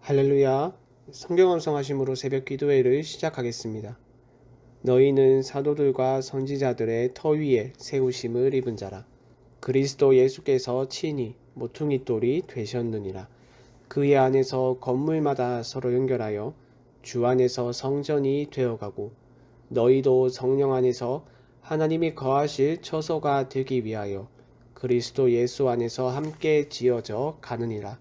할렐루야. 성경 암송하심으로 새벽 기도회를 시작하겠습니다. 너희는 사도들과 선지자들의 터 위에 세우심을 입은 자라. 그리스도 예수께서 친히 모퉁이 돌이 되셨느니라. 그의 안에서 건물마다 서로 연결하여 주 안에서 성전이 되어가고 너희도 성령 안에서 하나님이 거하실 처소가 되기 위하여 그리스도 예수 안에서 함께 지어져 가느니라.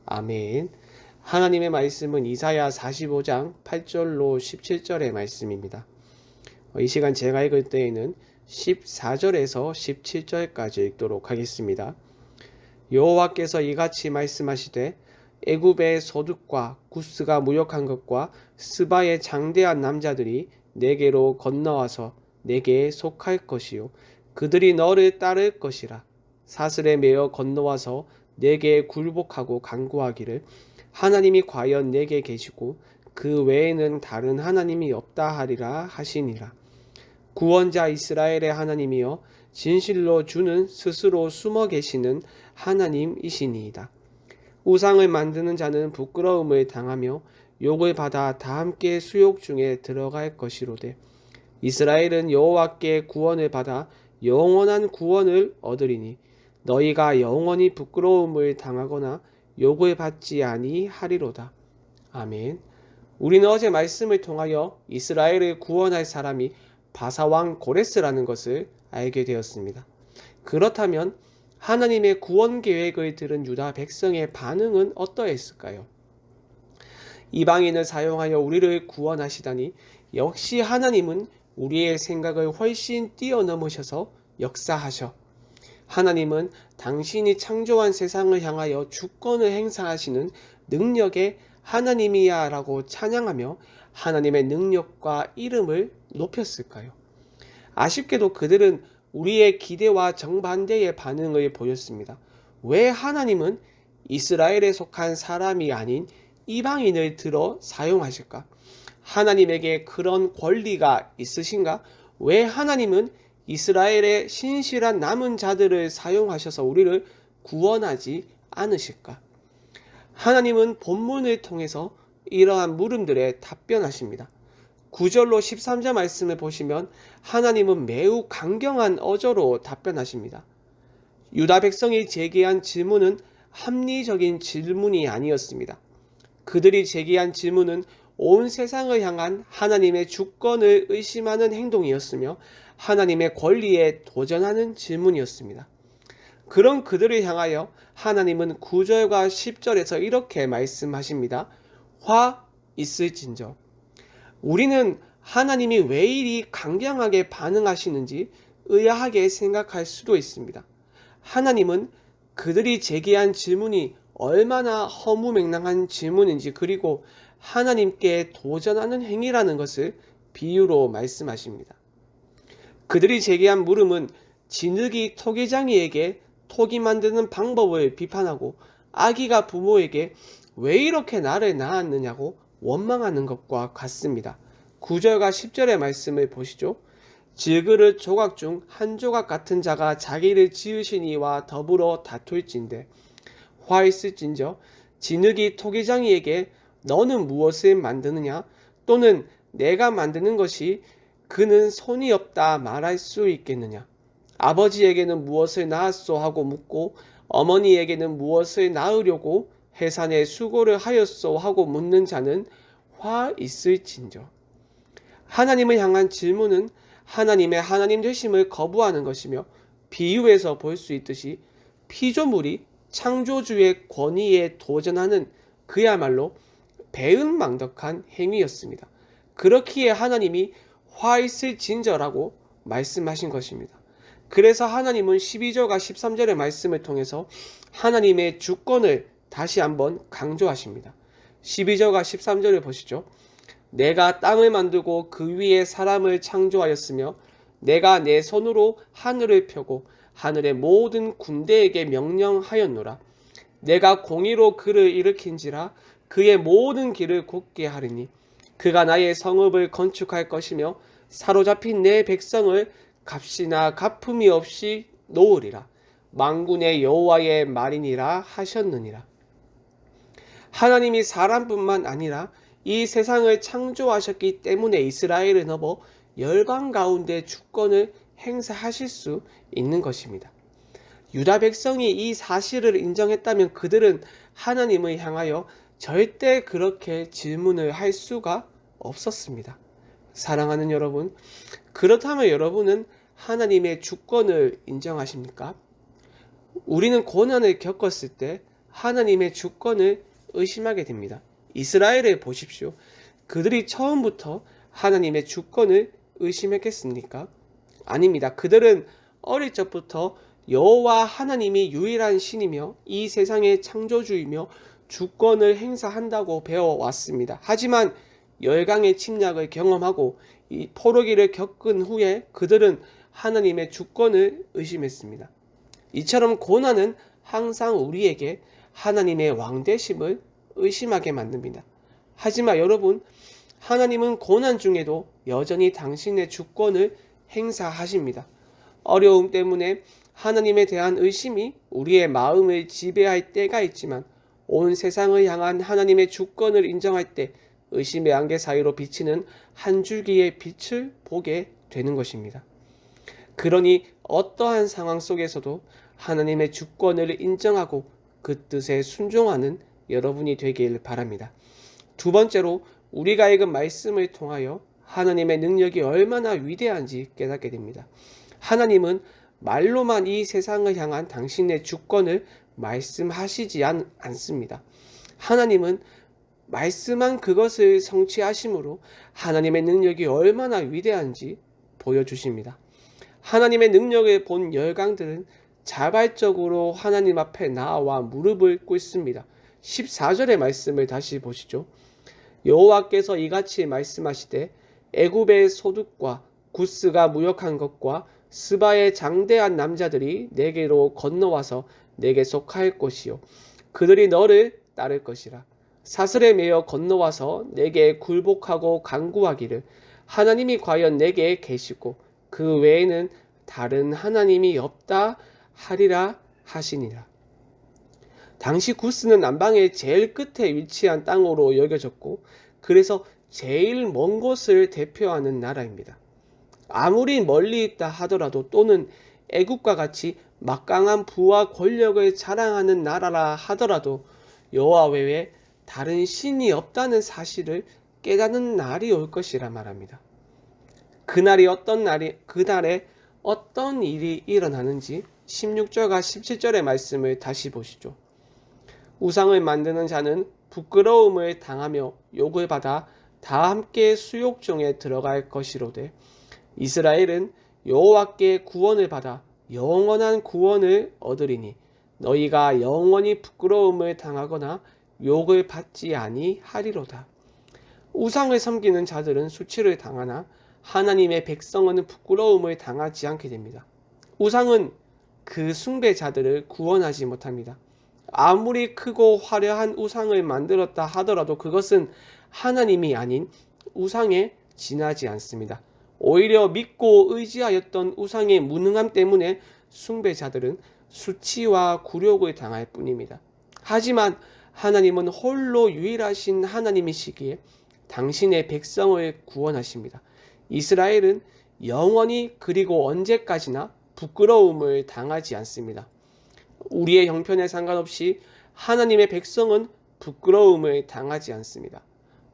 아멘. 하나님의 말씀은 이사야 45장 8절로 17절의 말씀입니다. 이 시간 제가 읽을 때에는 14절에서 17절까지 읽도록 하겠습니다. 여호와께서 이같이 말씀하시되 애굽의 소득과 구스가 무역한 것과 스바의 장대한 남자들이 내게로 건너와서 내게 속할 것이요 그들이 너를 따를 것이라. 사슬에 매어 건너와서 내게 굴복하고 간구하기를 하나님이 과연 내게 계시고 그 외에는 다른 하나님이 없다 하리라 하시니라. 구원자 이스라엘의 하나님이여 진실로 주는 스스로 숨어 계시는 하나님이시니이다. 우상을 만드는 자는 부끄러움을 당하며 욕을 받아 다 함께 수욕 중에 들어갈 것이로되 이스라엘은 여호와께 구원을 받아 영원한 구원을 얻으리니 너희가 영원히 부끄러움을 당하거나 욕을 받지 아니하리로다. 아멘. 우리는 어제 말씀을 통하여 이스라엘을 구원할 사람이 바사왕 고레스라는 것을 알게 되었습니다. 그렇다면 하나님의 구원 계획을 들은 유다 백성의 반응은 어떠했을까요? 이방인을 사용하여 우리를 구원하시다니 역시 하나님은 우리의 생각을 훨씬 뛰어넘으셔서 역사하셔. 하나님은 당신이 창조한 세상을 향하여 주권을 행사하시는 능력의 하나님이야 라고 찬양하며 하나님의 능력과 이름을 높였을까요? 아쉽게도 그들은 우리의 기대와 정반대의 반응을 보였습니다. 왜 하나님은 이스라엘에 속한 사람이 아닌 이방인을 들어 사용하실까? 하나님에게 그런 권리가 있으신가? 왜 하나님은 이스라엘의 신실한 남은 자들을 사용하셔서 우리를 구원하지 않으실까? 하나님은 본문을 통해서 이러한 물음들에 답변하십니다. 9절로 13절 말씀을 보시면 하나님은 매우 강경한 어조로 답변하십니다. 유다 백성이 제기한 질문은 합리적인 질문이 아니었습니다. 그들이 제기한 질문은 온 세상을 향한 하나님의 주권을 의심하는 행동이었으며 하나님의 권리에 도전하는 질문이었습니다. 그런 그들을 향하여 하나님은 9절과 10절에서 이렇게 말씀하십니다. 화 있을진저. 우리는 하나님이 왜 이리 강경하게 반응하시는지 의아하게 생각할 수도 있습니다. 하나님은 그들이 제기한 질문이 얼마나 허무맹랑한 질문인지 그리고 하나님께 도전하는 행위라는 것을 비유로 말씀하십니다. 그들이 제기한 물음은 진흙이 토기장이에게 토기 만드는 방법을 비판하고 아기가 부모에게 왜 이렇게 나를 낳았느냐고 원망하는 것과 같습니다. 9절과 10절의 말씀을 보시죠. 질그릇 조각 중 한 조각 같은 자가 자기를 지으신 이와 더불어 다툴진대 화 있을진저 진흙이 토기장이에게 너는 무엇을 만드느냐 또는 내가 만드는 것이 그는 손이 없다 말할 수 있겠느냐. 아버지에게는 무엇을 낳았소 하고 묻고 어머니에게는 무엇을 낳으려고 해산에 수고를 하였소 하고 묻는 자는 화 있을진저. 하나님을 향한 질문은 하나님의 하나님 되심을 거부하는 것이며 비유에서 볼 수 있듯이 피조물이 창조주의 권위에 도전하는 그야말로 배은망덕한 행위였습니다. 그렇기에 하나님이 화 있을진저라고 말씀하신 것입니다. 그래서 하나님은 12절과 13절의 말씀을 통해서 하나님의 주권을 다시 한번 강조하십니다. 12절과 13절을 보시죠. 내가 땅을 만들고 그 위에 사람을 창조하였으며 내가 내 손으로 하늘을 펴고 하늘의 모든 군대에게 명령하였노라. 내가 공의로 그를 일으킨지라 그의 모든 길을 곧게 하리니 그가 나의 성읍을 건축할 것이며 사로잡힌 내 백성을 값이나 갚음이 없이 놓으리라. 만군의 여호와의 말이니라 하셨느니라. 하나님이 사람뿐만 아니라 이 세상을 창조하셨기 때문에 이스라엘을 넘어 열방 가운데 주권을 행사하실 수 있는 것입니다. 유다 백성이 이 사실을 인정했다면 그들은 하나님을 향하여 절대 그렇게 질문을 할 수가 없었습니다. 사랑하는 여러분, 그렇다면 여러분은 하나님의 주권을 인정하십니까? 우리는 고난을 겪었을 때 하나님의 주권을 의심하게 됩니다. 이스라엘을 보십시오. 그들이 처음부터 하나님의 주권을 의심했겠습니까? 아닙니다. 그들은 어릴 적부터 여호와 하나님이 유일한 신이며 이 세상의 창조주이며 주권을 행사한다고 배워왔습니다. 하지만 열강의 침략을 경험하고 이 포로기를 겪은 후에 그들은 하나님의 주권을 의심했습니다. 이처럼 고난은 항상 우리에게 하나님의 왕되심을 의심하게 만듭니다. 하지만 여러분, 하나님은 고난 중에도 여전히 당신의 주권을 행사하십니다. 어려움 때문에 하나님에 대한 의심이 우리의 마음을 지배할 때가 있지만 온 세상을 향한 하나님의 주권을 인정할 때 의심의 안개 사이로 비치는 한 줄기의 빛을 보게 되는 것입니다. 그러니 어떠한 상황 속에서도 하나님의 주권을 인정하고 그 뜻에 순종하는 여러분이 되길 바랍니다. 두 번째로 우리가 읽은 말씀을 통하여 하나님의 능력이 얼마나 위대한지 깨닫게 됩니다. 하나님은 말로만 이 세상을 향한 당신의 주권을 말씀하시지 않습니다. 하나님은 말씀한 그것을 성취하심으로 하나님의 능력이 얼마나 위대한지 보여주십니다. 하나님의 능력을 본 열강들은 자발적으로 하나님 앞에 나와 무릎을 꿇습니다. 14절의 말씀을 다시 보시죠. 여호와께서 이같이 말씀하시되 애굽의 소득과 구스가 무역한 것과 스바의 장대한 남자들이 내게로 건너와서 내게 속할 것이요 그들이 너를 따를 것이라. 사슬에 매여 건너와서 내게 굴복하고 간구하기를 하나님이 과연 내게 계시고 그 외에는 다른 하나님이 없다 하리라 하시니라. 당시 구스는 남방의 제일 끝에 위치한 땅으로 여겨졌고 그래서 제일 먼 곳을 대표하는 나라입니다. 아무리 멀리 있다 하더라도 또는 애국과 같이 막강한 부와 권력을 자랑하는 나라라 하더라도 여호와 외에 다른 신이 없다는 사실을 깨닫는 날이 올 것이라 말합니다. 그날에 어떤 일이 일어나는지 16절과 17절의 말씀을 다시 보시죠. 우상을 만드는 자는 부끄러움을 당하며 욕을 받아 다 함께 수욕중에 들어갈 것이로되 이스라엘은 여호와께 구원을 받아 영원한 구원을 얻으리니 너희가 영원히 부끄러움을 당하거나 욕을 받지 아니하리로다. 우상을 섬기는 자들은 수치를 당하나 하나님의 백성은 부끄러움을 당하지 않게 됩니다. 우상은 그 숭배자들을 구원하지 못합니다. 아무리 크고 화려한 우상을 만들었다 하더라도 그것은 하나님이 아닌 우상에 지나지 않습니다. 오히려 믿고 의지하였던 우상의 무능함 때문에 숭배자들은 수치와 굴욕을 당할 뿐입니다. 하지만 하나님은 홀로 유일하신 하나님이시기에 당신의 백성을 구원하십니다. 이스라엘은 영원히 그리고 언제까지나 부끄러움을 당하지 않습니다. 우리의 형편에 상관없이 하나님의 백성은 부끄러움을 당하지 않습니다.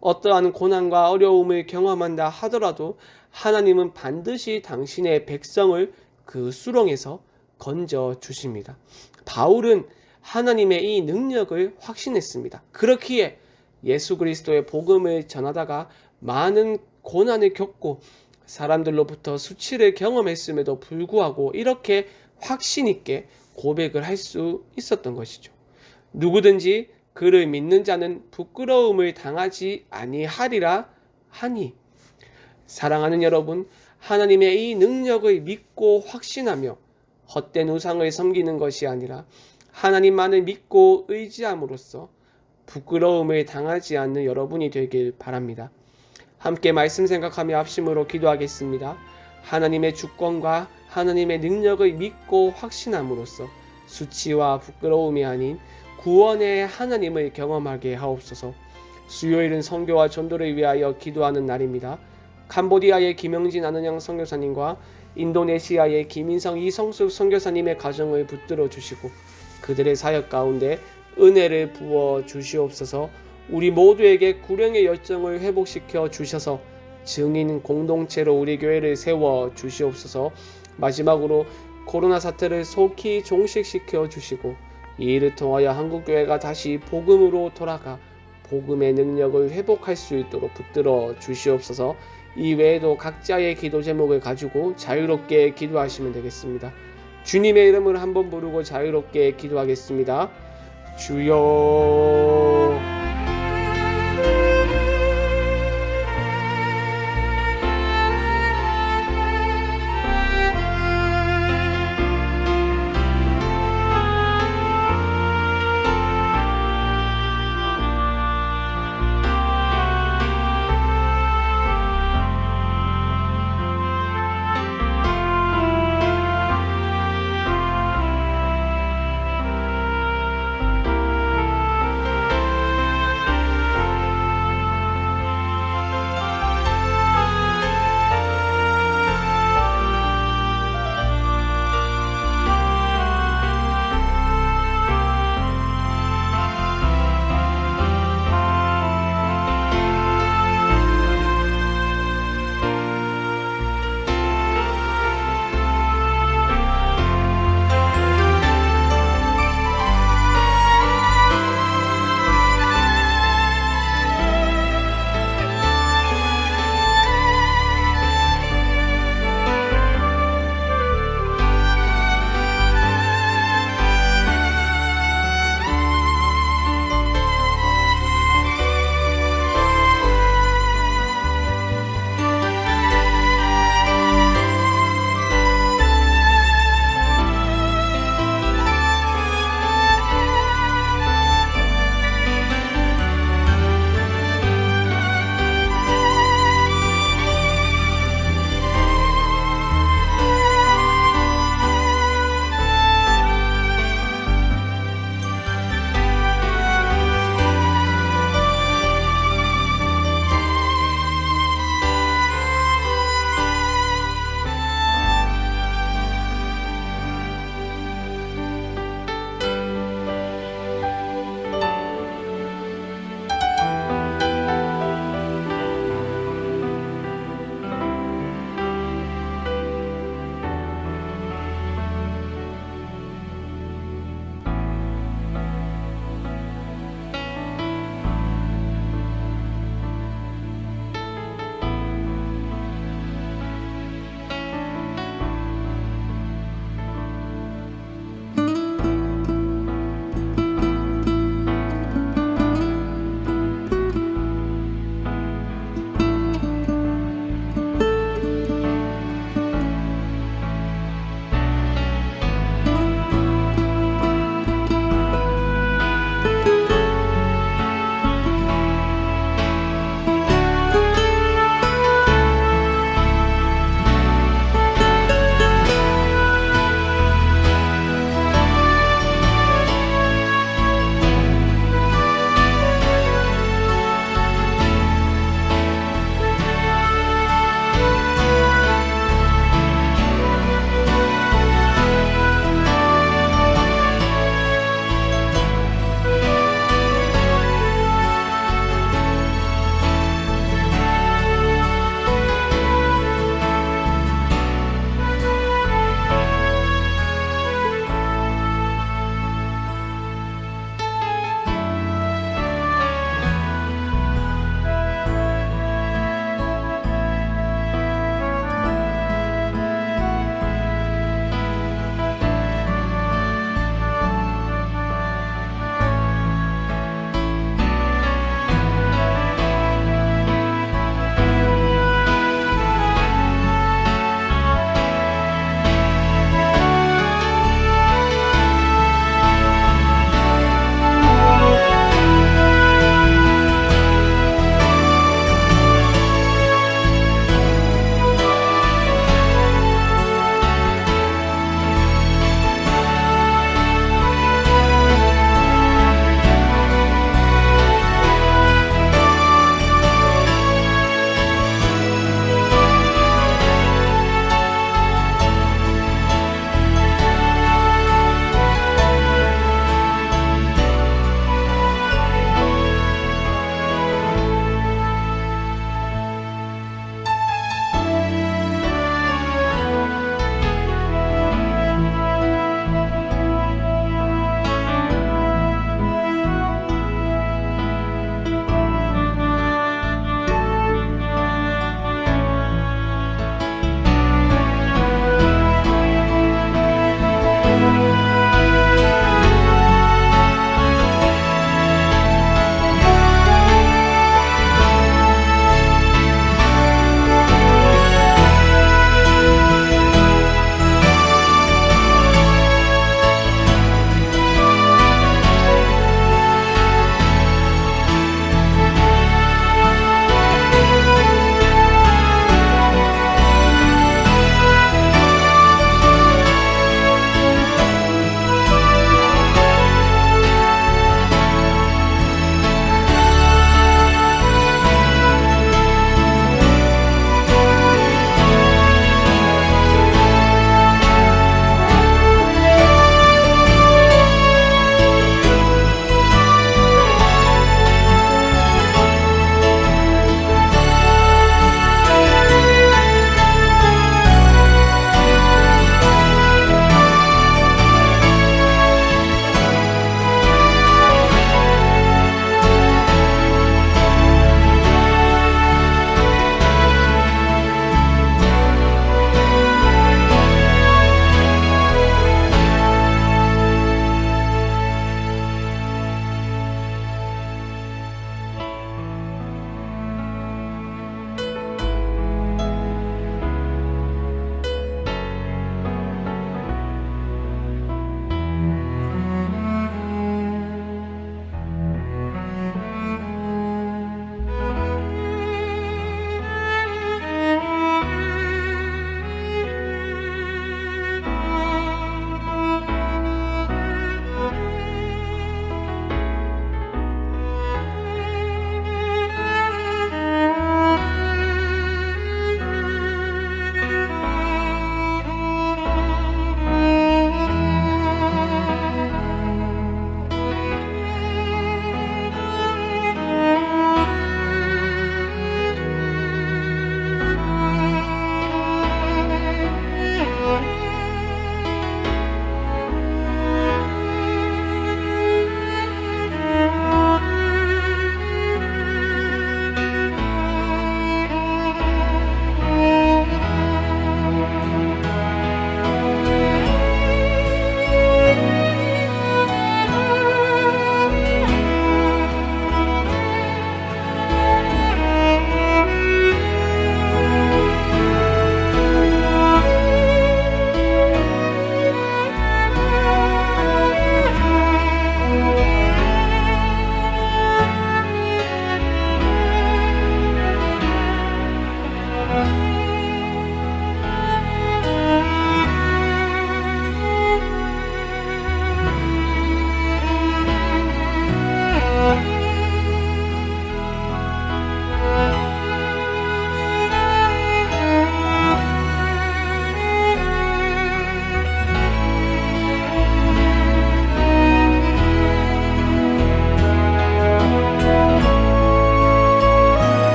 어떠한 고난과 어려움을 경험한다 하더라도 하나님은 반드시 당신의 백성을 그 수렁에서 건져 주십니다. 바울은 하나님의 이 능력을 확신했습니다. 그렇기에 예수 그리스도의 복음을 전하다가 많은 고난을 겪고 사람들로부터 수치를 경험했음에도 불구하고 이렇게 확신 있게 고백을 할 수 있었던 것이죠. 누구든지 그를 믿는 자는 부끄러움을 당하지 아니하리라 하니. 사랑하는 여러분, 하나님의 이 능력을 믿고 확신하며 헛된 우상을 섬기는 것이 아니라 하나님만을 믿고 의지함으로써 부끄러움을 당하지 않는 여러분이 되길 바랍니다. 함께 말씀 생각하며 합심으로 기도하겠습니다. 하나님의 주권과 하나님의 능력을 믿고 확신함으로써 수치와 부끄러움이 아닌 구원의 하나님을 경험하게 하옵소서. 수요일은 선교와 전도를 위하여 기도하는 날입니다. 캄보디아의 김영진 아는양 선교사님과 인도네시아의 김인성 이성숙 선교사님의 가정을 붙들어 주시고 그들의 사역 가운데 은혜를 부어 주시옵소서. 우리 모두에게 구령의 열정을 회복시켜 주셔서 증인 공동체로 우리 교회를 세워 주시옵소서. 마지막으로 코로나 사태를 속히 종식시켜 주시고 이 일을 통하여 한국교회가 다시 복음으로 돌아가 복음의 능력을 회복할 수 있도록 붙들어 주시옵소서. 이 외에도 각자의 기도 제목을 가지고 자유롭게 기도하시면 되겠습니다. 주님의 이름을 한번 부르고 자유롭게 기도하겠습니다. 주여.